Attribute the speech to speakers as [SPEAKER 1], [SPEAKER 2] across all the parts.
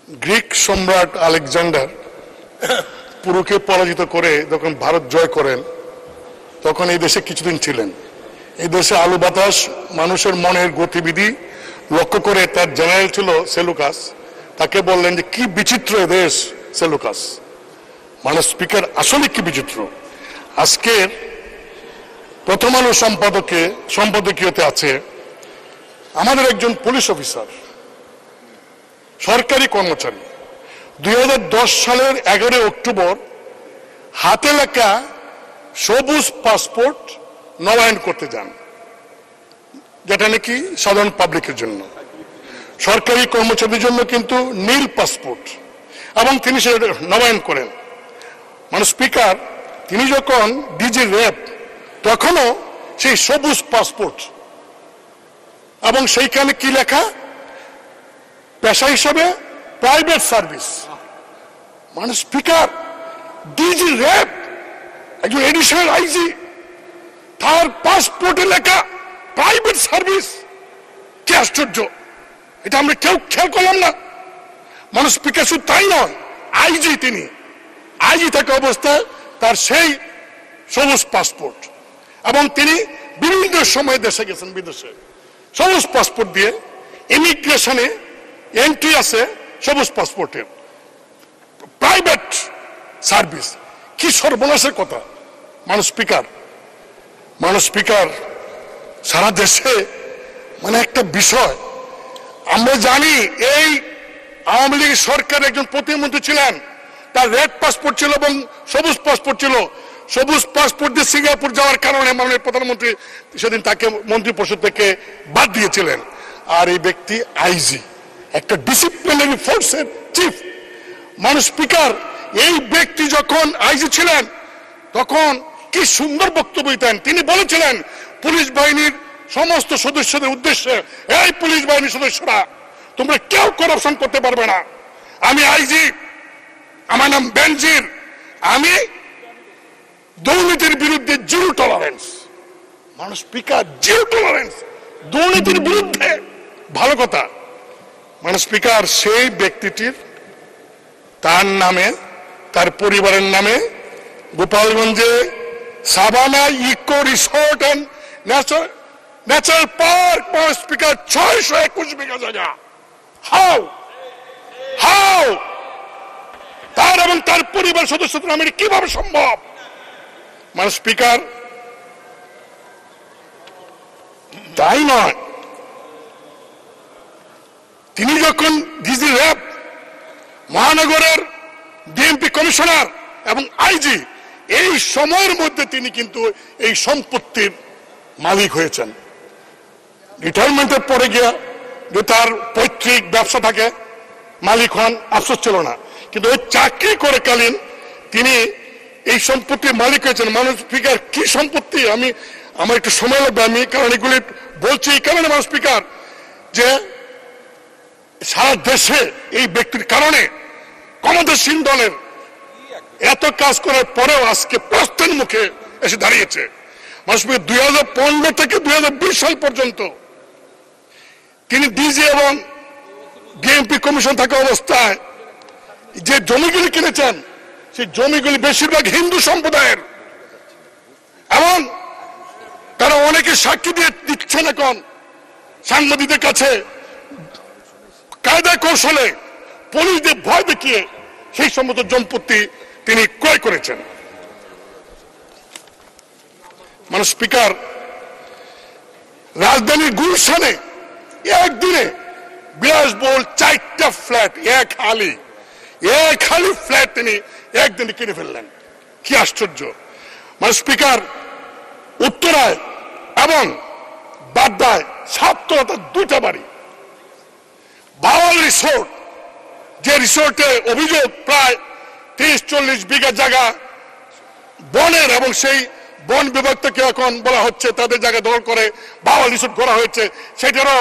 [SPEAKER 1] Greek সম্রাট Alexander পুরুকে পরাজিত করে যখন ভারত জয় করেন তখন এই দেশে কিছুদিন ছিলেন। এই দেশে আলু বাতাস মানুষের মনের গতিবিধি লক্ষ্য করে তার জেনারেল ছিল সেলুকাস, তাকে বললেন যে কি বিচিত্র দেশ সেলুকাস, মানে স্পিকার আসলে কি বিচিত্র। আজকের প্রথম আলো সম্পাদকীয়তে আছে আমাদের একজন পুলিশ অফিসার, সরকারি কর্মচারী, 2010 সালের 11 অক্টোবর হাতে লেখা সবুজ পাসপোর্ট নবায়ন করতে যান, যেটা নাকি সাধারণ পাবলিকের জন্য। সরকারি কর্মচারীদের জন্য কিন্তু নীল পাসপোর্ট, এবং তিনি সেটা নবায়ন করেন। মানে স্পিকার তিনি যখন ডিজি র্যাব তখনও সেই সবুজ পাসপোর্ট, এবং সেইখানে কি লেখা, পেশা হিসাবে প্রাইভেট সার্ভিস। মানে স্পিকার ডিজি র্যাব একজন এডিশনাল আইজি, তার পাসপোর্টে লেখা প্রাইভেট সার্ভিস, কি আশ্চর্য! এটা আমরা কেউ খেয়াল করলাম না। মানে স্পিকার শুধু তাই নয়, আইজি, তিনি আইজি থাকা অবস্থায় তার সেই সবুজ পাসপোর্ট, এবং তিনি বিভিন্ন সময় দেশে গেছেন, বিদেশে সবুজ পাসপোর্ট দিয়ে। ইমিগ্রেশনে এন্ট্রি আছে সবুজ পাসপোর্টের, প্রাইভেট সার্ভিস, কি সর্বনাশের কথা। মানুষ স্পিকার সারা দেশে মানে একটা বিষয়। আমরা জানি এই আওয়ামী লীগ সরকার একজন প্রতিমন্ত্রী ছিলেন, তার রেড পাসপোর্ট ছিল এবং সবুজ পাসপোর্ট ছিল। সবুজ পাসপোর্ট দিয়ে সিঙ্গাপুর যাওয়ার কারণে মাননীয় প্রধানমন্ত্রী সেদিন তাকে মন্ত্রী পরিষদ থেকে বাদ দিয়েছিলেন। আর এই ব্যক্তি আইজি, একটা ডিসিপ্লিনারি ফোর্সের চিফ। মানুষ স্পিকার এই ব্যক্তি যখন আইজি ছিলেন তখন কি সুন্দর বক্তব্য দিতেন। তিনি বলেছিলেন পুলিশ বাহিনীর সমস্ত সদস্যদের উদ্দেশ্যে, এই পুলিশ বাহিনীর সদস্যরা, তোমরা কেউ করাপশন করতে পারবে না। আমি আইজি, আমার নাম বেনজির, আমি দুর্নীতির বিরুদ্ধে জিরো টলারেন্স। মানুষ স্পিকার জিরো টলারেন্স দুর্নীতির বিরুদ্ধে, ভালো কথা। মানে স্পিকার সেই ব্যক্তিটির তার নামে, তার পরিবারের নামে গোপালগঞ্জে Shabana eco resort and natural park, speaker 621 বিঘা জায়গা। হাউ তার এবং তার পরিবার সদস্যদের নামে কিভাবে সম্ভব? মানে স্পিকার তাই নয়, তিনি যখন ডিজি র্যাব, মহানগরের ডিএমপি কমিশনার এবং আইজি, এই সময়ের মধ্যে তিনি কিন্তু এই সম্পত্তির মালিক হয়েছেন। রিটায়ারমেন্টের পরে গিয়ে যে তার পৈতৃক ব্যবসা থাকে, মালিক হন, আফসোস ছিল না, কিন্তু ওই চাকরি করে কালীন তিনি এই সম্পত্তির মালিক হয়েছেন। মানুষ স্পিকার কি সম্পত্তি, আমার একটু সময় লাগবে, আমি কারণ এগুলি বলছি এই কারণে। মানুষ স্পিকার যে সারা দেশে এই ব্যক্তির কারণে ক্ষমতাসীন দলের এত কাজ করার পরেও আজকে প্রশ্নের মুখে এসে দাঁড়িয়েছে। মানুষ 2015 থেকে 2020 সাল পর্যন্ত তিনি ডিজি এবং ডিএমপি কমিশন থাকা অবস্থায় যে জমিগুলি কিনেছেন, সেই জমিগুলি বেশিরভাগ হিন্দু সম্প্রদায়ের, এবং তারা অনেকে সাক্ষী দিয়ে দিচ্ছেন এখন সাংবাদিকদের কাছে, কায়দা কৌশলে পুলিশদের ভয় দেখিয়ে সেই সমস্ত সম্পত্তি তিনি ক্রয় করেছেন। মানে স্পিকার রাজধানীর গুলশানে একদিনে বিলাসবহুল 4টা ফ্ল্যাট, এক হালি ফ্ল্যাট তিনি একদিনে কিনে ফেললেন, কি আশ্চর্য। মানে স্পিকার উত্তরায় এবং বাড্ডায় 7 তলা 2টা বাড়ি। বাওয়াল রিসোর্ট, যে রিসোর্টে অভিযোগ প্রায় 30-40 বিঘা জায়গা বনের, এবং সেই বন বিভাগ থেকে এখন বলা হচ্ছে তাদের জায়গা দখল করে বাওয়াল রিসোর্ট করা হয়েছে, সেটারও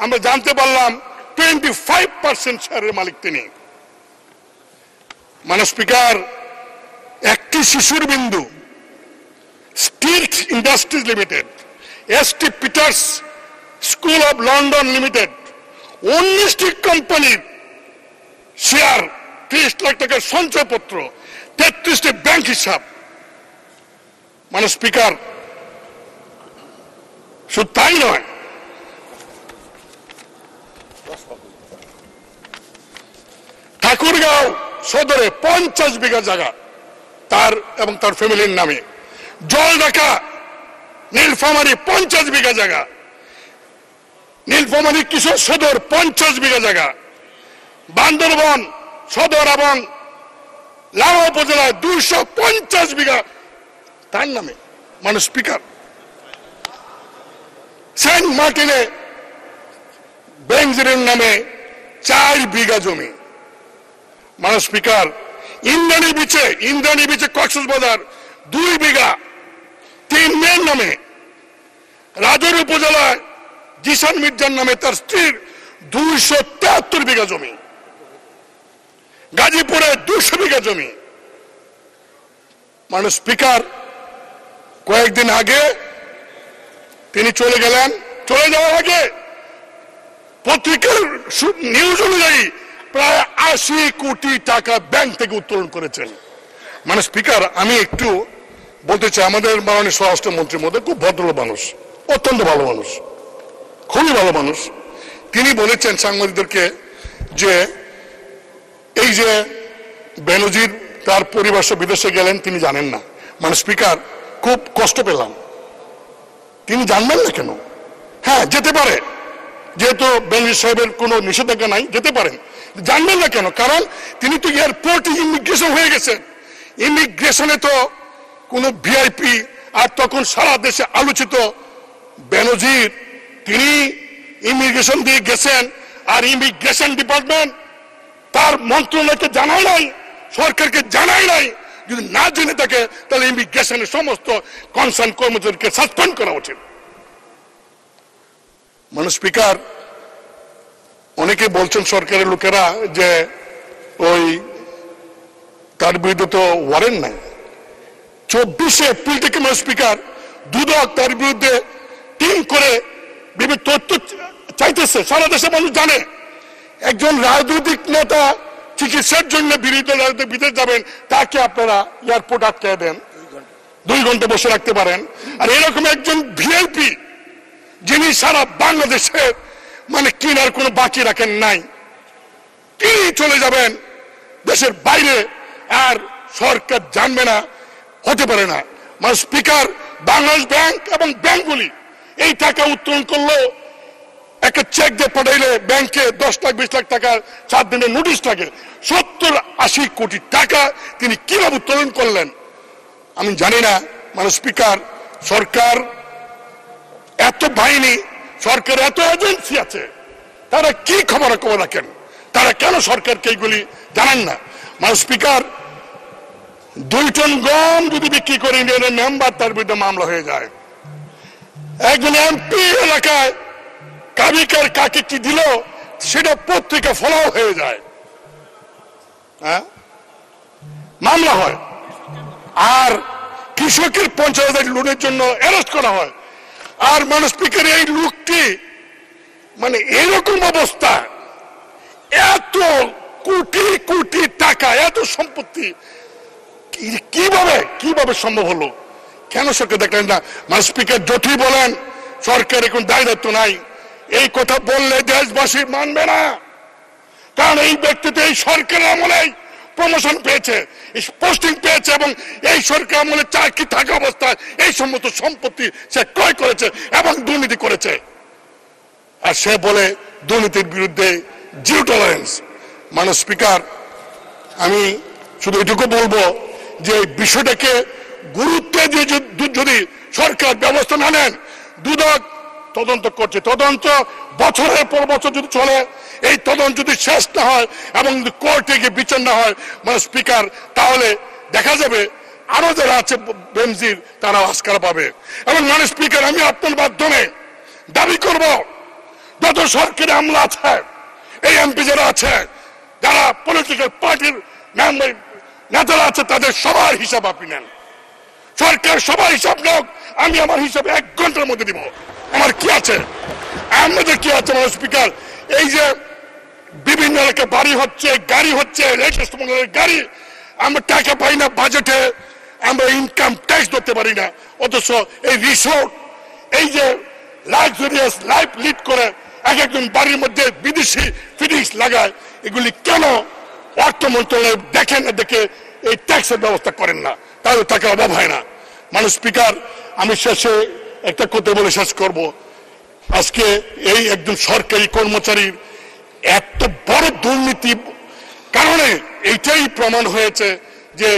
[SPEAKER 1] আমরা জানতে পারলাম 25% শেয়ারের মালিক তিনি। মানে স্পিকার একটি শিশুর বিন্দু, steel industries limited, ST Peter's school of London limited, 19টি কোম্পানির শেয়ার, 30 লাখ টাকার সঞ্চয়পত্র, 33টি ব্যাংক হিসাব। মানে স্পিকার, শুধু তাই নয়, ঠাকুরগাঁও সদরে 50 বিঘা জায়গা তার এবং তার ফ্যামিলির নামে। জলঢাকা নীলফামারী 50 বিঘা জায়গা, নীলফামারী কিশোর সদর 50 বিঘা জায়গা, বান্দরবন সদর এবং লামা উপজেলায় 250 বিঘা তার নামে। মানে স্পিকার, সেন্ট মার্টিনে বেনজিরের নামে 4 বিঘা জমি। মানে স্পিকার, ইন্দ্রাণী বিচে কক্সবাজার 2 বিঘা 3 মেয়ের নামে। রাজৌরি উপজেলায় জিসান মির্জার নামে তার স্ত্রীর 273 বিঘা জমি। গাজীপুরে 200 বিঘা জমি। মানে স্পিকার, কয়েকদিন আগে তিনি চলে গেলেন। চলে যাওয়ার আগে পত্রিকার নিউজ অনুযায়ী প্রায় 80 কোটি টাকা ব্যাংক থেকে উত্তোলন করেছেন। মানে স্পিকার, আমি একটু বলতে চাই, আমাদের মাননীয় স্বরাষ্ট্রমন্ত্রীর মধ্যে খুব ভদ্র মানুষ, অত্যন্ত ভালো মানুষ, খুবই ভালো মানুষ। তিনি বলেছেন সাংবাদিকদেরকে যে এই যে বেনজির তার পরিবার সহ বিদেশে গেলেন তিনি জানেন না। মানে স্পিকার, খুব কষ্ট পেলাম। তিনি জানবেন না কেন? হ্যাঁ, যেতে পারে, যেহেতু বেনজির সাহেবের কোনো নিষেধাজ্ঞা নাই, যেতে পারেন। জানবেন না কেন? কারণ তিনি তো এয়ারপোর্টে ইমিগ্রেশন হয়ে গেছেন। ইমিগ্রেশনে তো কোনো ভিআইপি, আর তখন সারা দেশে আলোচিত বেনজির, তিনি ইমিগ্রেশন দিয়ে গেছেন, আর ইমিগ্রেশন ডিপার্টমেন্ট তার মন্ত্রণালয়কে জানায় নাই, সরকারকে জানায় নাই। যদি না জেনে থাকে তাহলে ইমিগ্রেশনের সমস্ত কনসার্ন কর্মচারীকে সাসপেন্ড করা উচিত। মানে স্পিকার, অনেকে বলছেন সরকারের লোকেরা যে ওই তার বিরুদ্ধে তো ওয়ারেন্ট নাই। 24 এপ্রিল থেকে মানে স্পিকার, দুদক তার বিরুদ্ধে টিম করে বিভিন্ন তথ্য চাইতেছে। সারা দেশে মানুষ জানে একজন রাজনৈতিক নেতা চিকিৎসার জন্য বিদেশ যাবেন, তাকে আপনারা এয়ারপোর্ট আটকে দেন, 2 ঘন্টা বসে রাখতে পারেন। আর এরকম একজন ভিআইপি যিনি সারা বাংলাদেশে মানে কিনার কোনো বাকি রাখেন নাই, তিনি চলে যাবেন দেশের বাইরে, আর সরকার জানবে না, হতে পারে না। মানে স্পিকার, বাংলাদেশ ব্যাংক এবং ব্যাংকগুলি এই টাকা উত্তোলন করলো, একটা চেক দিয়ে পাঠাইলে ব্যাংকে 10 লাখ 20 লাখ টাকা 4 দিনের নোটিশ থাকে। 70-80 কোটি টাকা তিনি কিভাবে উত্তোলন করলেন আমি জানি না। মানে স্পিকার, সরকার এত বাহিনী, সরকার এত এজেন্সি আছে, তারা কি খবর রাখেন? তারা কেন সরকারকে এইগুলি জানান না? মানে স্পিকার, 2 টন গম যদি বিক্রি করে ইউনিয়নের মেম্বার, তার বিরুদ্ধে মামলা হয়ে যায়। একজন এমপি এলাকায় কাবিকার কাকে কি দিল সেটা পত্রিকা ফলাও হয়ে যায়, হ্যাঁ, মামলা হয়। আর কৃষকের 50,000 লোনের জন্য অ্যারেস্ট করা হয়। আর মানে স্পিকার, এই লোকটি মানে এরকম অবস্থা, এত কোটি কোটি টাকা, এত সম্পত্তি কিভাবে সম্ভব হলো? কেন সরকার দেখলেন না? মানে স্পিকার, যতই বলেন সরকার এখন দায় দায়িত্ব নাই, এই কথা বললে দেশবাসী মানবে না। কারণ এই ব্যক্তি তো এই সরকারের আমলে প্রমোশন পেয়েছে, পোস্টিং পেয়েছে, এবং এই সরকার আমলে চাকরি থাকা অবস্থায় এই সমস্ত সম্পত্তি সে ক্রয় করেছে এবং দুর্নীতি করেছে। আর সে বলে দুর্নীতির বিরুদ্ধে জিরো টলারেন্স। মানে স্পিকার, আমি শুধু এটুকু বলবো যে বিষয়টাকে গুরুত্ব দিয়ে যদি সরকার ব্যবস্থা না নেন, দুদক তদন্ত করছে, তদন্ত বছরের পর বছর যদি চলে, এই তদন্ত যদি শেষ না হয় এবং যদি কোর্টে গিয়ে বিচার না হয়, মানে স্পিকার, তাহলে দেখা যাবে আরো যারা আছে বেনজির তারা আস্কার পাবে। এবং মানে স্পিকার, আমি আপনার মাধ্যমে দাবি করব, যত সরকারি আমলা আছে, এই এমপি যারা আছে, যারা পলিটিক্যাল পার্টির নেতারা আছে, তাদের সবার হিসাব আপনি নেন। সরকার সবার হিসাব নেন, আমি আমার হিসাবে 1 ঘন্টার মধ্যে দিব। আমার কি আছে, আমাদের কি আছে? মানে স্পিকার, এই যে বিভিন্ন এলাকায় বাড়ি হচ্ছে, গাড়ি হচ্ছে, লেটেস্ট মডেলের গাড়ি, আমরা টাকা পাই না বাজেটে, আমরা ইনকাম ট্যাক্স ধরতে পারি না, অথচ এই রিসোর্ট, এই যে লাক্সারিয়াস লাইফ লিড করে এক একজন বাড়ির মধ্যে বিদেশি ফিটিংস লাগায়, এগুলি কেন অর্থ মন্ত্রণালয় দেখে না দেখে এই ট্যাক্সের ব্যবস্থা করেন না? তাহলে টাকা অভাব হয় না। মানুষ স্পিকার, আমি শেষে একটা কথা বলে শেষ করব। আজকে এই একজন সরকারি কর্মচারীর এত বড় দুর্নীতি কারণে এইটাই প্রমাণ হয়েছে যে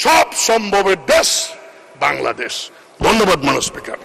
[SPEAKER 1] সব সম্ভবের দেশ বাংলাদেশ। ধন্যবাদ মাননীয় স্পিকার।